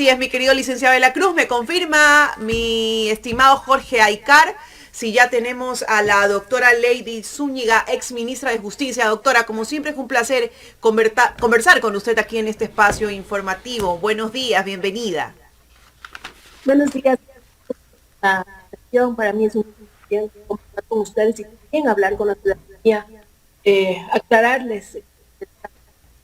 Así es, mi querido licenciado de la Cruz, me confirma mi estimado Jorge Aycar, si ya tenemos a la doctora Lady Zúñiga, ex ministra de Justicia. Doctora, como siempre es un placer conversar con usted aquí en este espacio informativo. Buenos días, bienvenida. Buenos días. La sesión para mí es un placer conversar con ustedes y también hablar con la ciudadanía, aclararles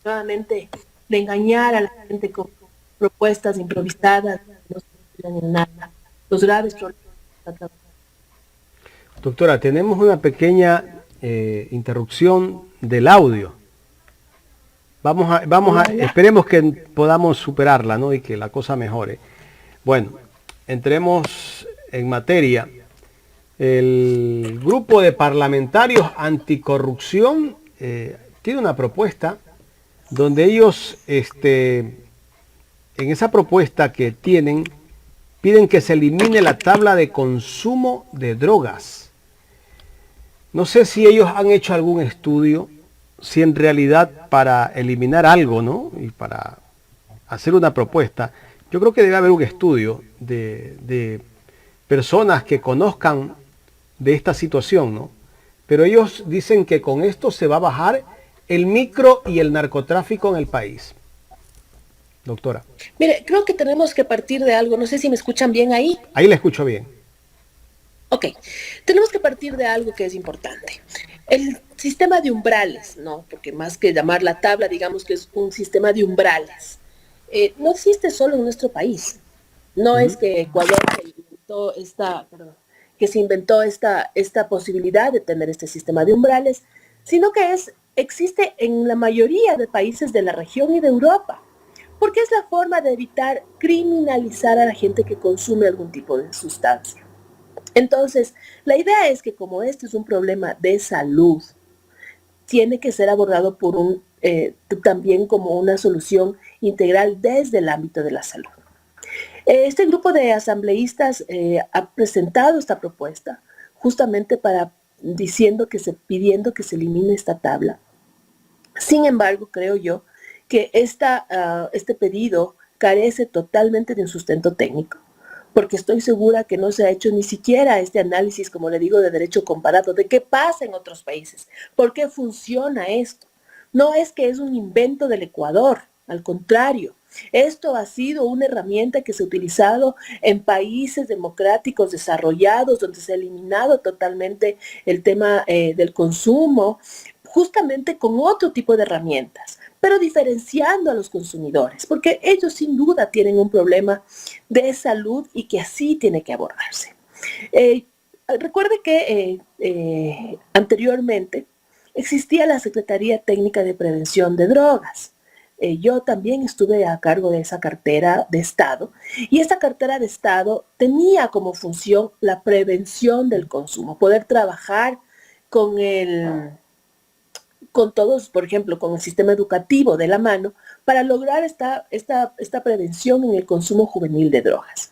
nuevamente de engañar a la gente con propuestas improvisadas, que no se en nada, los graves problemas. Doctora, tenemos una pequeña interrupción del audio. Esperemos que podamos superarla, ¿no? Y que la cosa mejore. Bueno, entremos en materia. El grupo de parlamentarios anticorrupción tiene una propuesta donde ellos, en esa propuesta que tienen, piden que se elimine la tabla de consumo de drogas. No sé si ellos han hecho algún estudio, si en realidad para eliminar algo, ¿no? Y para hacer una propuesta, yo creo que debe haber un estudio de personas que conozcan de esta situación, ¿no? Pero ellos dicen que con esto se va a bajar el micro y el narcotráfico en el país. Doctora. Mire, creo que tenemos que partir de algo, no sé si me escuchan bien ahí. Ahí la escucho bien. Ok, tenemos que partir de algo que es importante. El sistema de umbrales, ¿no? Porque más que llamar la tabla, digamos que es un sistema de umbrales. No existe solo en nuestro país. No es que Ecuador se inventó esta posibilidad de tener este sistema de umbrales, sino que existe en la mayoría de países de la región y de Europa, porque es la forma de evitar criminalizar a la gente que consume algún tipo de sustancia. Entonces, la idea es que como este es un problema de salud, tiene que ser abordado también como una solución integral desde el ámbito de la salud. Este grupo de asambleístas ha presentado esta propuesta justamente pidiendo que se elimine esta tabla. Sin embargo, creo yo que este pedido carece totalmente de un sustento técnico, porque estoy segura que no se ha hecho ni siquiera este análisis, como le digo, de derecho comparado, de qué pasa en otros países, por qué funciona esto. No es que es un invento del Ecuador, al contrario, esto ha sido una herramienta que se ha utilizado en países democráticos desarrollados, donde se ha eliminado totalmente el tema del consumo, justamente con otro tipo de herramientas, pero diferenciando a los consumidores, porque ellos sin duda tienen un problema de salud y que así tiene que abordarse. Recuerde que anteriormente existía la Secretaría Técnica de Prevención de Drogas. Yo también estuve a cargo de esa cartera de Estado y esta cartera de Estado tenía como función la prevención del consumo, poder trabajar con todos, por ejemplo, con el sistema educativo de la mano para lograr esta prevención en el consumo juvenil de drogas.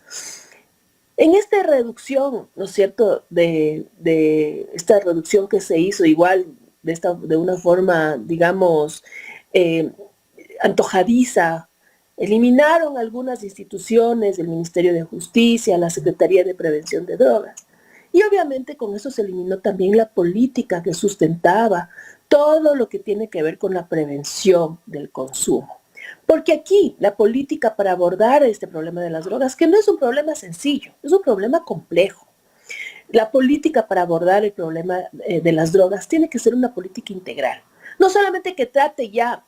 En esta reducción, ¿no es cierto?, de esta reducción que se hizo igual de una forma, digamos, antojadiza, eliminaron algunas instituciones, el Ministerio de Justicia, la Secretaría de Prevención de Drogas. Y obviamente con eso se eliminó también la política que sustentaba todo lo que tiene que ver con la prevención del consumo. Porque aquí la política para abordar este problema de las drogas, que no es un problema sencillo, es un problema complejo. La política para abordar el problema de las drogas tiene que ser una política integral. No solamente que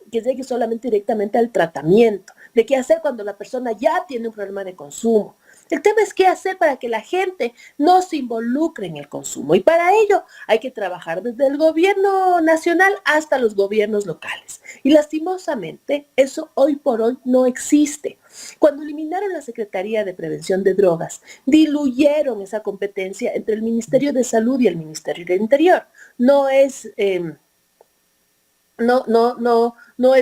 que llegue solamente directamente al tratamiento, de qué hacer cuando la persona ya tiene un problema de consumo. El tema es qué hacer para que la gente no se involucre en el consumo. Y para ello hay que trabajar desde el gobierno nacional hasta los gobiernos locales. Y lastimosamente eso hoy por hoy no existe. Cuando eliminaron la Secretaría de Prevención de Drogas, diluyeron esa competencia entre el Ministerio de Salud y el Ministerio del Interior. No es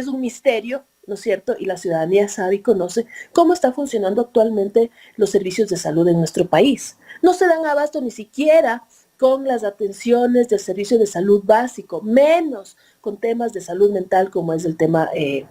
un misterio, ¿no es cierto? Y la ciudadanía sabe y conoce cómo está funcionando actualmente los servicios de salud en nuestro país. No se dan abasto ni siquiera con las atenciones del servicio de salud básico, menos con temas de salud mental como es el tema de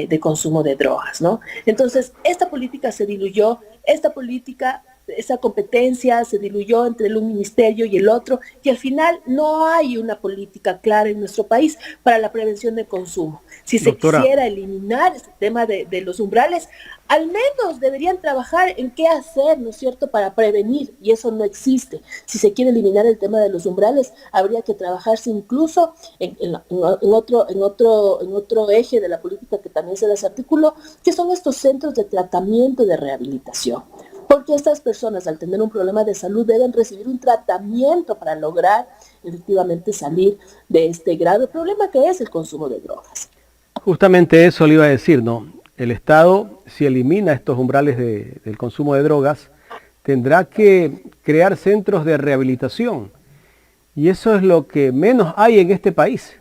de consumo de drogas, ¿no? Entonces, esta política se diluyó, esa competencia se diluyó entre un ministerio y el otro, y al final no hay una política clara en nuestro país para la prevención del consumo. Si se Doctora, quisiera eliminar este tema de los umbrales, al menos deberían trabajar en qué hacer, ¿no es cierto?, para prevenir, y eso no existe. Si se quiere eliminar el tema de los umbrales, habría que trabajarse incluso en otro eje de la política que también se desarticuló, que son estos centros de tratamiento de rehabilitación. Porque estas personas, al tener un problema de salud, deben recibir un tratamiento para lograr efectivamente salir de este grave problema que es el consumo de drogas. justamente eso le iba a decir, ¿no? El Estado, si elimina estos umbrales del consumo de drogas, tendrá que crear centros de rehabilitación. Y eso es lo que menos hay en este país.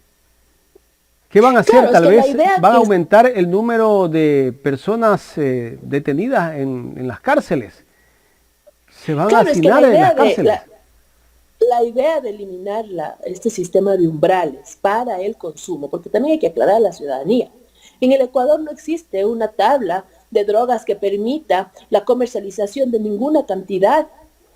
¿Qué van a hacer? Claro, Tal es que vez van a aumentar el número de personas detenidas en las cárceles. Se van a hacinar en las cárceles. La idea de eliminar este sistema de umbrales para el consumo, porque también hay que aclarar a la ciudadanía. En el Ecuador no existe una tabla de drogas que permita la comercialización de ninguna cantidad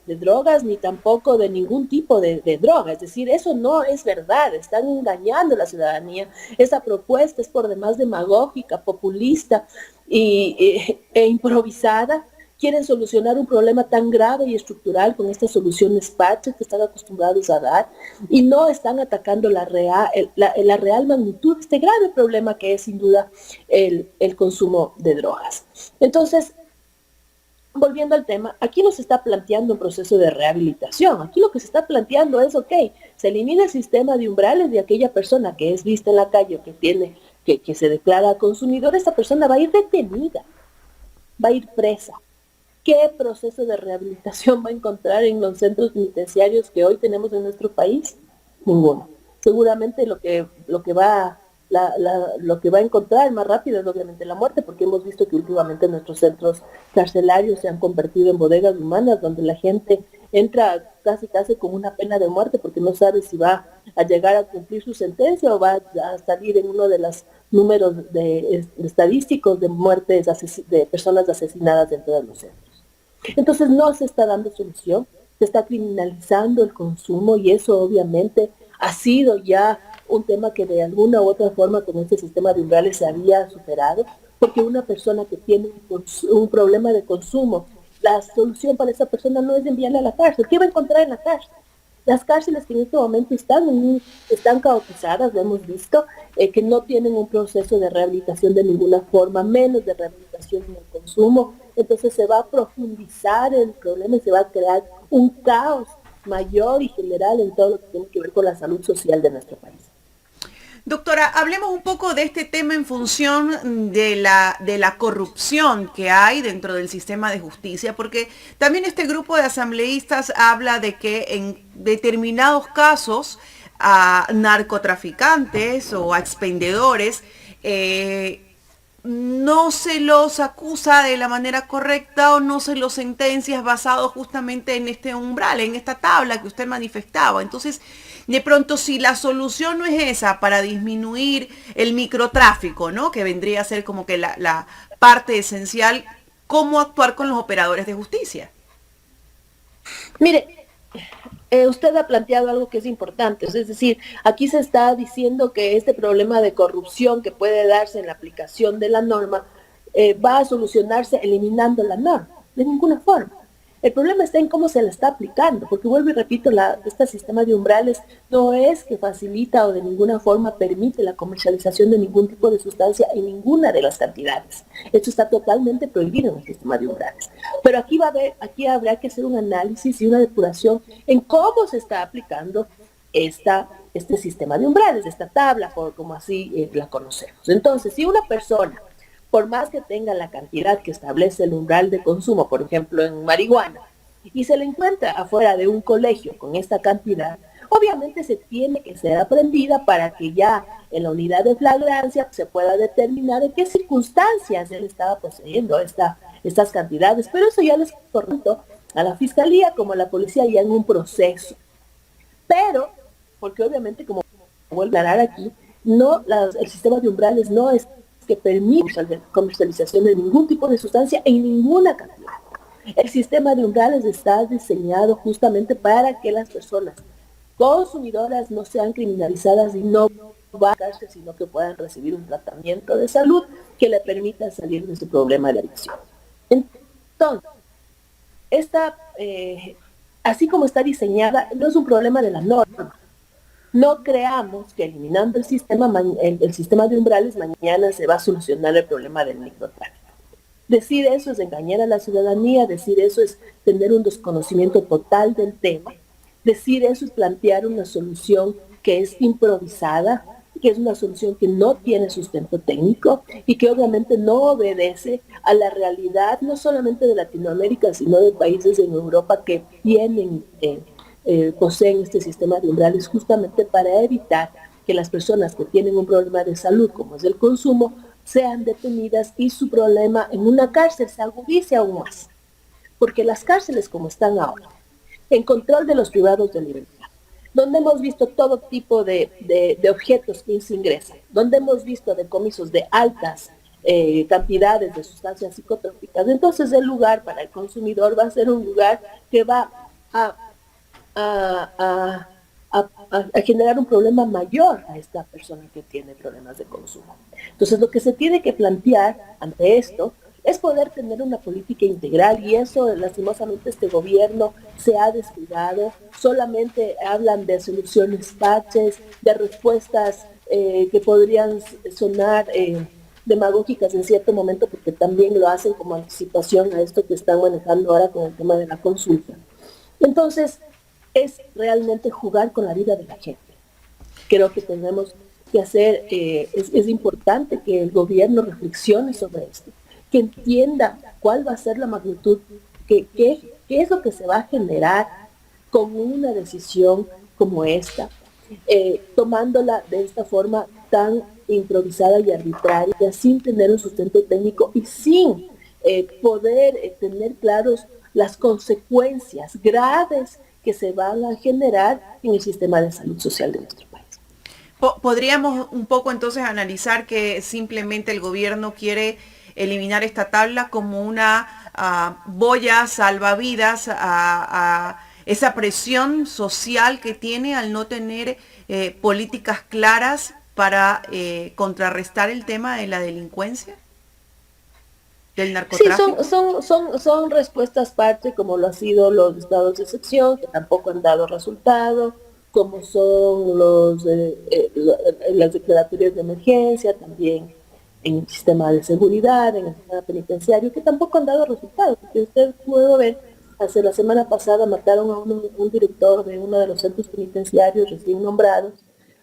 de drogas, ni tampoco de ningún tipo de droga. Es decir, eso no es verdad, están engañando a la ciudadanía. Esa propuesta es por demás demagógica, populista e improvisada. Quieren solucionar un problema tan grave y estructural con estas soluciones parches que están acostumbrados a dar y no están atacando la real magnitud de este grave problema que es sin duda el consumo de drogas. Entonces, volviendo al tema, aquí no se está planteando un proceso de rehabilitación. Aquí lo que se está planteando es, ok, se elimina el sistema de umbrales de aquella persona que es vista en la calle o que se declara consumidor. Esa persona va a ir detenida, va a ir presa. ¿Qué proceso de rehabilitación va a encontrar en los centros penitenciarios que hoy tenemos en nuestro país? Ninguno. Seguramente lo que va a encontrar más rápido es obviamente la muerte, porque hemos visto que últimamente nuestros centros carcelarios se han convertido en bodegas humanas, donde la gente entra casi con una pena de muerte porque no sabe si va a llegar a cumplir su sentencia o va a salir en uno de los números estadísticos de muertes de personas asesinadas dentro de los centros. Entonces no se está dando solución, se está criminalizando el consumo y eso obviamente ha sido ya un tema que de alguna u otra forma con este sistema de umbrales se había superado, porque una persona que tiene un problema de consumo, la solución para esa persona no es enviarla a la cárcel. ¿Qué va a encontrar en la cárcel? Las cárceles que en este momento están caotizadas, lo hemos visto, que no tienen un proceso de rehabilitación de ninguna forma, menos de rehabilitación en el consumo. Entonces se va a profundizar el problema y se va a crear un caos mayor y general en todo lo que tiene que ver con la salud social de nuestro país. Doctora, hablemos un poco de este tema en función de la corrupción que hay dentro del sistema de justicia, porque también este grupo de asambleístas habla de que en determinados casos a narcotraficantes o a expendedores no se los acusa de la manera correcta o no se los sentencia basado justamente en este umbral, en esta tabla que usted manifestaba. Entonces, de pronto, si la solución no es esa para disminuir el microtráfico, ¿no?, que vendría a ser como que la parte esencial, ¿cómo actuar con los operadores de justicia? Mire, usted ha planteado algo que es importante, es decir, aquí se está diciendo que este problema de corrupción que puede darse en la aplicación de la norma va a solucionarse eliminando la norma, de ninguna forma. El problema está en cómo se la está aplicando, porque vuelvo y repito, este sistema de umbrales no es que facilita o de ninguna forma permite la comercialización de ningún tipo de sustancia en ninguna de las cantidades. Esto está totalmente prohibido en el sistema de umbrales. Pero aquí habrá que hacer un análisis y una depuración en cómo se está aplicando este sistema de umbrales, esta tabla, como así la conocemos. Entonces, si una persona, por más que tenga la cantidad que establece el umbral de consumo, por ejemplo en marihuana, y se le encuentra afuera de un colegio con esta cantidad, obviamente se tiene que ser aprendida para que ya en la unidad de flagrancia se pueda determinar en qué circunstancias él estaba poseyendo estas cantidades, pero eso ya les corresponde a la fiscalía como a la policía ya en un proceso. Pero, porque obviamente como vuelvo a aclarar aquí, el sistema de umbrales no es que permiten la comercialización de ningún tipo de sustancia en ninguna cantidad. El sistema de umbrales está diseñado justamente para que las personas consumidoras no sean criminalizadas y no van a cárcel, sino que puedan recibir un tratamiento de salud que le permita salir de su problema de adicción. Entonces, así como está diseñada, no es un problema de la norma. No creamos que eliminando el sistema de umbrales mañana se va a solucionar el problema del microtráfico. Decir eso es engañar a la ciudadanía, decir eso es tener un desconocimiento total del tema, decir eso es plantear una solución que es improvisada, que es una solución que no tiene sustento técnico y que obviamente no obedece a la realidad no solamente de Latinoamérica, sino de países en Europa que poseen este sistema de umbrales justamente para evitar que las personas que tienen un problema de salud, como es el consumo, sean detenidas y su problema en una cárcel se agudice aún más. Porque las cárceles como están ahora, en control de los privados de libertad, donde hemos visto todo tipo de objetos que se ingresan, donde hemos visto decomisos de altas cantidades de sustancias psicotrópicas, entonces el lugar para el consumidor va a ser un lugar que va a generar un problema mayor a esta persona que tiene problemas de consumo. Entonces lo que se tiene que plantear ante esto es poder tener una política integral y eso lastimosamente este gobierno se ha descuidado. Solamente hablan de soluciones parches, de respuestas que podrían sonar demagógicas en cierto momento porque también lo hacen como anticipación a esto que están manejando ahora con el tema de la consulta. Entonces, es realmente jugar con la vida de la gente. Creo que tenemos que hacer, es importante que el gobierno reflexione sobre esto, que entienda cuál va a ser la magnitud, qué es lo que se va a generar con una decisión como esta, tomándola de esta forma tan improvisada y arbitraria, sin tener un sustento técnico y sin poder tener claros las consecuencias graves que se van a generar en el sistema de salud social de nuestro país. Podríamos un poco entonces analizar que simplemente el gobierno quiere eliminar esta tabla como una boya salvavidas a esa presión social que tiene al no tener políticas claras para contrarrestar el tema de la delincuencia, del narcotráfico. Sí, son respuestas parte, como lo han sido los estados de excepción, que tampoco han dado resultado, como son las declaratorias de emergencia, también en el sistema de seguridad, en el sistema penitenciario, que tampoco han dado resultados. Porque usted pudo ver, hace la semana pasada mataron a un director de uno de los centros penitenciarios recién nombrados.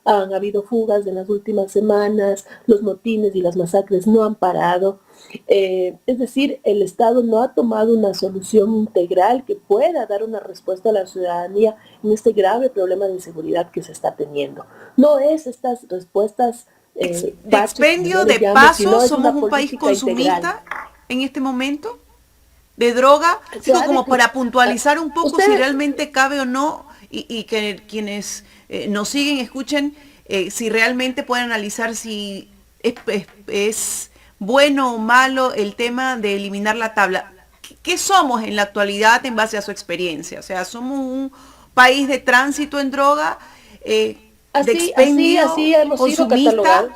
Han habido fugas en las últimas semanas, los motines y las masacres no han parado. Es decir, el Estado no ha tomado una solución integral que pueda dar una respuesta a la ciudadanía en este grave problema de inseguridad que se está teniendo. No es estas respuestas de expendio de paso, somos un país consumista integral en este momento de droga, digo, como para puntualizar un poco si realmente cabe o no y que quienes nos siguen escuchen si realmente pueden analizar si es bueno o malo el tema de eliminar la tabla. ¿Qué somos en la actualidad en base a su experiencia? O sea, somos un país de tránsito en droga, de expendio así hemos sido catalogados.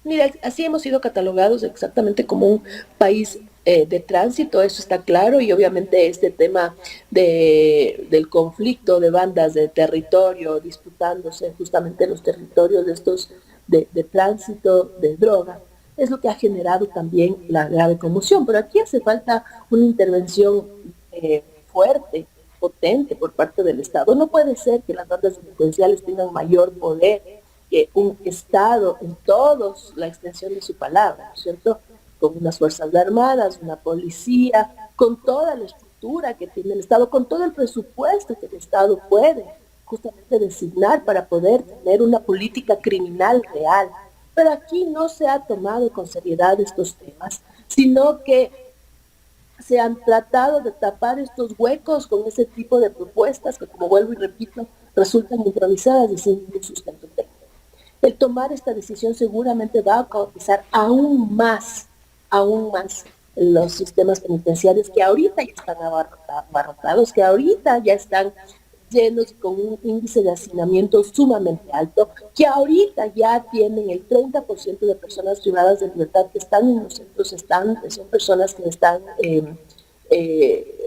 Mira, así hemos sido catalogados exactamente como un país de tránsito, eso está claro, y obviamente este tema del conflicto de bandas de territorio disputándose justamente los territorios de estos de tránsito de droga, es lo que ha generado también la grave conmoción. Pero aquí hace falta una intervención fuerte, potente por parte del Estado. No puede ser que las bandas delincuenciales tengan mayor poder que un Estado en toda la extensión de su palabra, ¿no es cierto? Con unas fuerzas armadas, una policía, con toda la estructura que tiene el Estado, con todo el presupuesto que el Estado puede justamente designar para poder tener una política criminal real. Pero aquí no se ha tomado con seriedad estos temas, sino que se han tratado de tapar estos huecos con ese tipo de propuestas que, como vuelvo y repito, resultan improvisadas y sin ningún sustento técnico. El tomar esta decisión seguramente va a cautizar aún más los sistemas penitenciarios que ahorita ya están abarrotados, que ahorita ya están llenos con un índice de hacinamiento sumamente alto, que ahorita ya tienen el 30% de personas privadas de libertad que están en los centros, son personas que están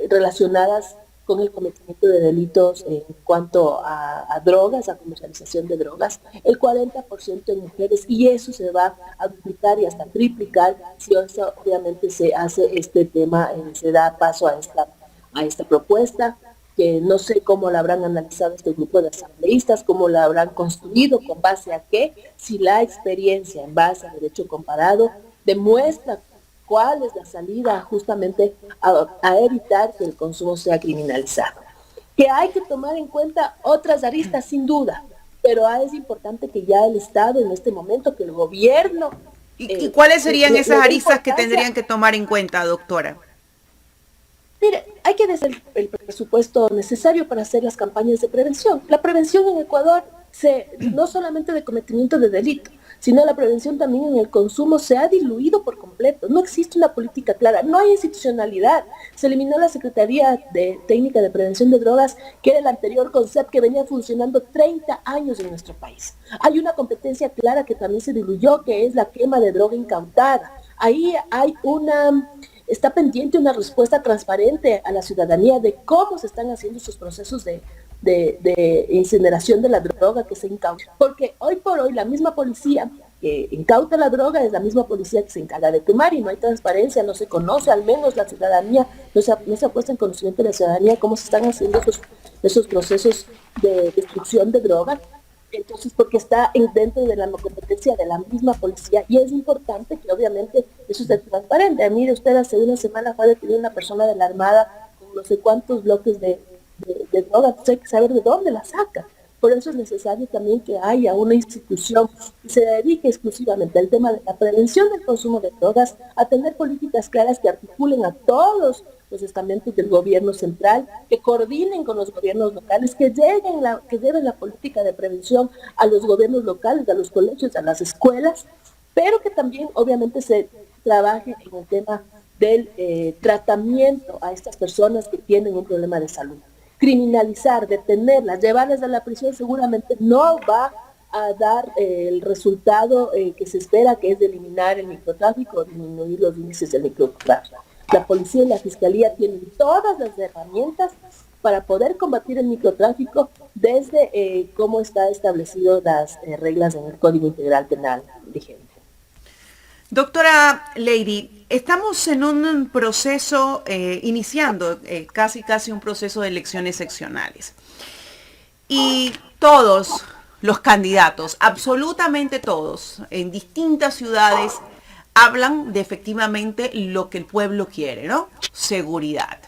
relacionadas con el cometimiento de delitos en cuanto a drogas, a comercialización de drogas, el 40% en mujeres, y eso se va a duplicar y hasta triplicar si eso obviamente se hace este tema, se da paso a esta propuesta, que no sé cómo la habrán analizado este grupo de asambleístas, cómo la habrán construido, con base a qué, si la experiencia en base a derecho comparado demuestra cuál es la salida justamente a evitar que el consumo sea criminalizado. Que hay que tomar en cuenta otras aristas sin duda, pero es importante que ya el Estado en este momento, que el gobierno... ¿Y cuáles serían esas aristas que tendrían que tomar en cuenta, doctora? Mire, hay que dar el presupuesto necesario para hacer las campañas de prevención. La prevención en Ecuador, no solamente de cometimiento de delito, sino la prevención también en el consumo, se ha diluido por completo. No existe una política clara, no hay institucionalidad. Se eliminó la Secretaría de Técnica de Prevención de Drogas, que era el anterior CONCEP, que venía funcionando 30 años en nuestro país. Hay una competencia clara que también se diluyó, que es la quema de droga incautada. Ahí hay está pendiente una respuesta transparente a la ciudadanía de cómo se están haciendo esos procesos de incineración de la droga que se incauta. Porque hoy por hoy la misma policía que incauta la droga es la misma policía que se encarga de quemar, y no hay transparencia, no se conoce, al menos la ciudadanía, no se ha puesto en conocimiento de la ciudadanía cómo se están haciendo esos procesos de destrucción de droga. Entonces, porque está dentro de la competencia de la misma policía, y es importante que obviamente eso esté transparente. Mire usted, hace una semana fue detenida una persona de la Armada con no sé cuántos bloques de droga, entonces hay que saber de dónde la saca. Por eso es necesario también que haya una institución que se dedique exclusivamente al tema de la prevención del consumo de drogas, a tener políticas claras que articulen a todos los estamentos del gobierno central, que coordinen con los gobiernos locales, que lleven la política de prevención a los gobiernos locales, a los colegios, a las escuelas, pero que también obviamente se trabaje en el tema del tratamiento a estas personas que tienen un problema de salud. Criminalizar, detenerlas, llevarlas a la prisión seguramente no va a dar el resultado que se espera, que es de eliminar el microtráfico, disminuir los índices del microtráfico. La policía y la fiscalía tienen todas las herramientas para poder combatir el microtráfico desde cómo está establecido las reglas en el Código Integral Penal vigente. Doctora Lady, estamos en un proceso, iniciando casi un proceso de elecciones seccionales. Y todos los candidatos, absolutamente todos, en distintas ciudades, hablan de efectivamente lo que el pueblo quiere, ¿no? Seguridad.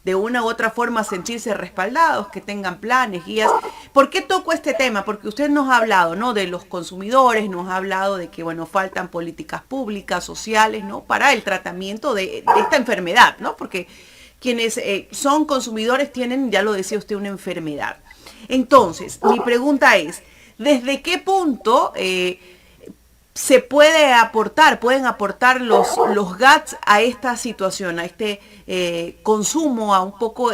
De una u otra forma sentirse respaldados, que tengan planes, guías. ¿Por qué toco este tema? Porque usted nos ha hablado, ¿no?, de los consumidores, nos ha hablado de que, bueno, faltan políticas públicas, sociales, ¿no?, para el tratamiento de esta enfermedad, ¿no? Porque quienes son consumidores tienen, ya lo decía usted, una enfermedad. Entonces, mi pregunta es, ¿desde qué punto pueden aportar los GATS a esta situación, a este consumo, a un poco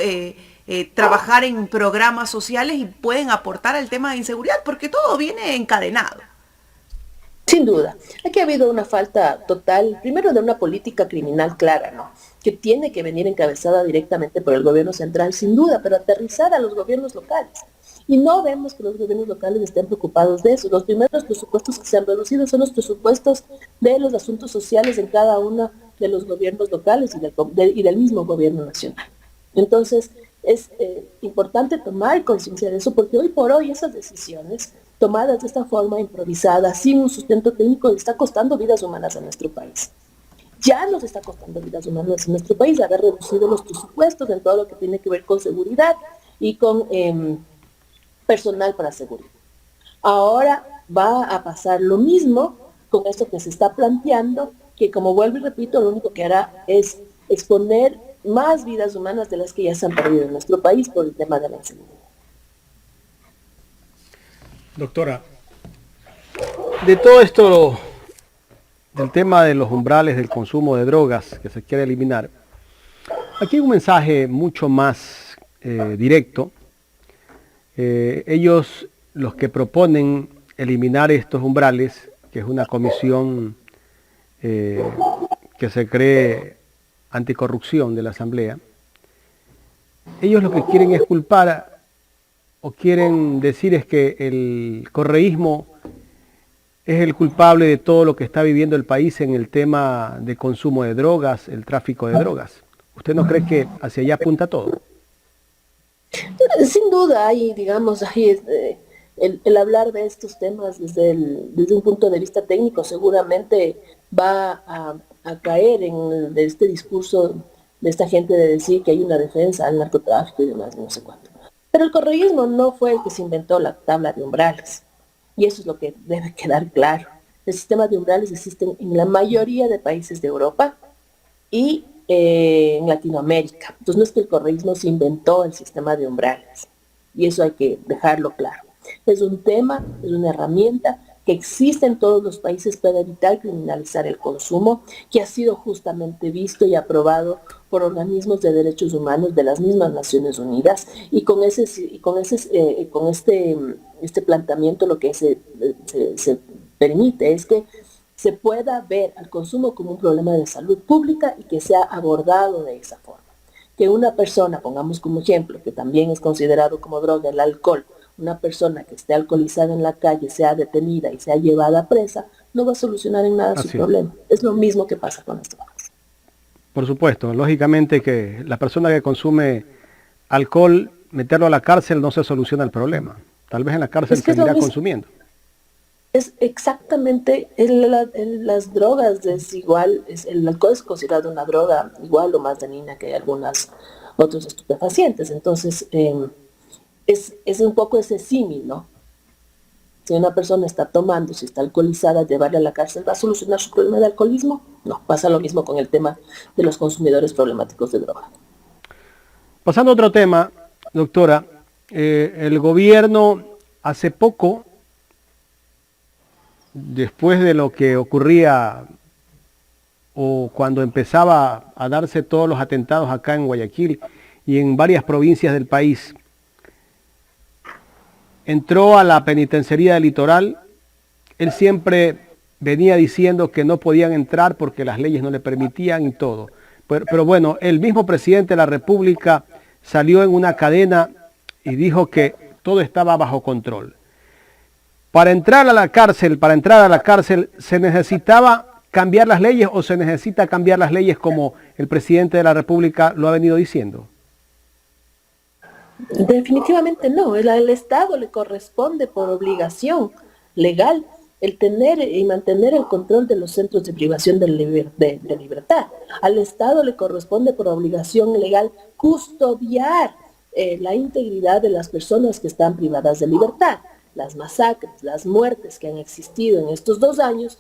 trabajar en programas sociales, y pueden aportar al tema de inseguridad? Porque todo viene encadenado. Sin duda. Aquí ha habido una falta total, primero, de una política criminal clara, ¿no?, que tiene que venir encabezada directamente por el gobierno central, sin duda, pero aterrizar a los gobiernos locales. Y no vemos que los gobiernos locales estén preocupados de eso. Los primeros presupuestos que se han reducido son los presupuestos de los asuntos sociales en cada uno de los gobiernos locales y del mismo gobierno nacional. Entonces, es importante tomar conciencia de eso, porque hoy por hoy esas decisiones tomadas de esta forma improvisada, sin un sustento técnico, está costando vidas humanas a nuestro país. Ya nos está costando vidas humanas en nuestro país haber reducido los presupuestos en todo lo que tiene que ver con seguridad y con personal para seguridad. Ahora va a pasar lo mismo con esto que se está planteando, que, como vuelvo y repito, lo único que hará es exponer más vidas humanas de las que ya se han perdido en nuestro país por el tema de la inseguridad. Doctora, de todo esto, del tema de los umbrales del consumo de drogas que se quiere eliminar, aquí hay un mensaje mucho más directo. Ellos, los que proponen eliminar estos umbrales, que es una comisión que se cree anticorrupción de la Asamblea, ellos lo que quieren es culpar o quieren decir es que el correísmo es el culpable de todo lo que está viviendo el país en el tema de consumo de drogas, el tráfico de drogas. ¿Usted no cree que hacia allá apunta todo? Sin duda hay, digamos, el hablar de estos temas desde un punto de vista técnico seguramente va a caer en este discurso de esta gente de decir que hay una defensa al narcotráfico y demás, no sé cuánto. Pero el correísmo no fue el que se inventó la tabla de umbrales. Y eso es lo que debe quedar claro. El sistema de umbrales existe en la mayoría de países de Europa y en Latinoamérica. Entonces no es que el correísmo se inventó el sistema de umbrales. Y eso hay que dejarlo claro. Es un tema, es una herramienta que existe en todos los países para evitar criminalizar el consumo, que ha sido justamente visto y aprobado por organismos de derechos humanos de las mismas Naciones Unidas, y con este planteamiento lo que se permite es que se pueda ver al consumo como un problema de salud pública y que sea abordado de esa forma. Que una persona, pongamos como ejemplo, que también es considerado como droga el alcohol, una persona que esté alcoholizada en la calle sea detenida y sea llevada a presa, no va a solucionar en nada su problema. Es lo mismo que pasa con las drogas. Por supuesto, lógicamente que la persona que consume alcohol, meterlo a la cárcel no se soluciona el problema. Tal vez en la cárcel seguirá consumiendo. Es exactamente, las drogas es igual, el alcohol es considerado una droga igual o más dañina que algunas otros estupefacientes. Entonces, es un poco ese símil, ¿no? Si una persona está tomando, si está alcoholizada, llevarla a la cárcel, ¿va a solucionar su problema de alcoholismo? No, pasa lo mismo con el tema de los consumidores problemáticos de droga. Pasando a otro tema, doctora, el gobierno hace poco, después de lo que ocurría o cuando empezaba a darse todos los atentados acá en Guayaquil y en varias provincias del país, entró a la penitenciaría del Litoral. Él siempre venía diciendo que no podían entrar porque las leyes no le permitían y todo. Pero bueno, el mismo presidente de la República salió en una cadena y dijo que todo estaba bajo control. Para entrar a la cárcel, ¿se necesitaba cambiar las leyes o se necesita cambiar las leyes como el presidente de la República lo ha venido diciendo? Definitivamente no. Al Estado le corresponde por obligación legal el tener y mantener el control de los centros de privación de libertad. Al Estado le corresponde por obligación legal custodiar la integridad de las personas que están privadas de libertad. Las masacres, las muertes que han existido en estos 2 años,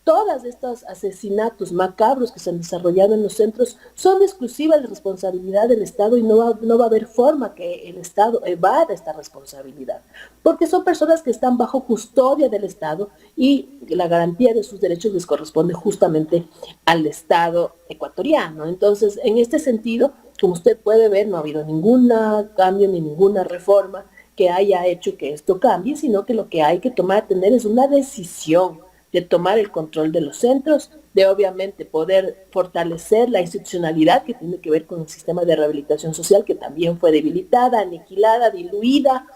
todos estos asesinatos macabros que se han desarrollado en los centros son de exclusiva responsabilidad del Estado y no va a haber forma que el Estado evada esta responsabilidad, porque son personas que están bajo custodia del Estado y la garantía de sus derechos les corresponde justamente al Estado ecuatoriano. Entonces, en este sentido, como usted puede ver, no ha habido ningún cambio ni ninguna reforma que haya hecho que esto cambie, sino que lo que hay que tener es una decisión de tomar el control de los centros, de obviamente poder fortalecer la institucionalidad que tiene que ver con el sistema de rehabilitación social, que también fue debilitada, aniquilada, diluida,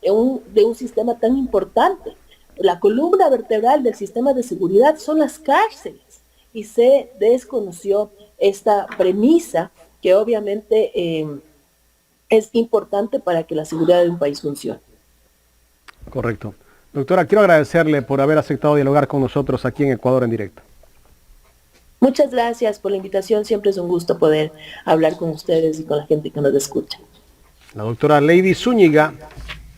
de un sistema tan importante. La columna vertebral del sistema de seguridad son las cárceles, y se desconoció esta premisa que obviamente es importante para que la seguridad de un país funcione. Correcto. Doctora, quiero agradecerle por haber aceptado dialogar con nosotros aquí en Ecuador en Directo. Muchas gracias por la invitación. Siempre es un gusto poder hablar con ustedes y con la gente que nos escucha. La doctora Lady Zúñiga,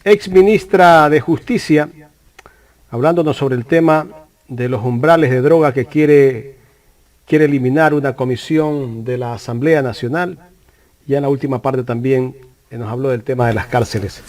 ex ministra de Justicia, hablándonos sobre el tema de los umbrales de droga que quiere eliminar una comisión de la Asamblea Nacional. Ya en la última parte también nos habló del tema de las cárceles.